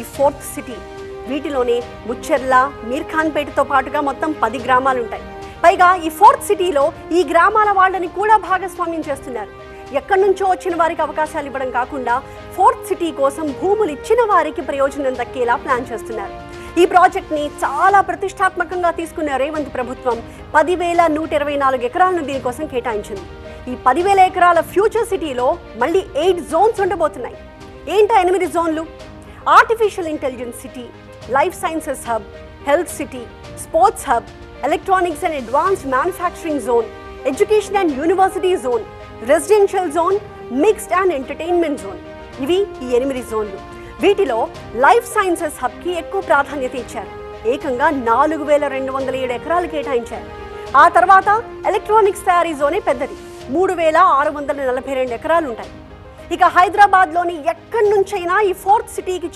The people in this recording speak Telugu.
ఈ ఫోర్త్ సిటీ. వీటిలోనే ముచ్చెర్ల, మీర్ఖాన్పేటతో పాటుగా మొత్తం 10 గ్రామాలు ఉంటాయి. పైగా ఈ ఫోర్త్ సిటీలో ఈ గ్రామాల వాళ్ళని కూడా భాగస్వామ్యం చేస్తున్నారు. ఎక్కడి నుంచో వచ్చిన వారికి అవకాశాలు ఇవ్వడం కాకుండా ఫోర్త్ సిటీ కోసం భూములు ఇచ్చిన వారికి ప్రయోజనం దక్కేలా ప్లాన్ చేస్తున్నారు. ఈ ప్రాజెక్ట్ని చాలా ప్రతిష్టాత్మకంగా తీసుకున్న రేవంత్ ప్రభుత్వం 10,124 ఎకరాలను దీనికోసం కేటాయించింది. ఈ 10,000 ఎకరాల ఫ్యూచర్ సిటీలో మళ్ళీ 8 జోన్స్ ఉండబోతున్నాయి. ఏంటా 8 జోన్లు? Artificial intelligence city, life sciences hub, health city, sports hub, electronics and advanced manufacturing zone, education and university zone, residential zone, mixed and entertainment zone. ఇవి ఈ 8 జోన్లు. వీటిలో లైఫ్ సైన్సెస్ హబ్కి ఎక్కువ ప్రాధాన్యత ఇచ్చారు. ఏకంగా 4,207 ఎకరాలు కేటాయించారు. ఆ తర్వాత ఎలక్ట్రానిక్స్ తయారీ జోనే పెద్దది, 3,642 ఎకరాలు ఉంటాయి. ఇక హైదరాబాద్లోని ఎక్కడి నుంచైనా ఈ ఫోర్త్ సిటీకి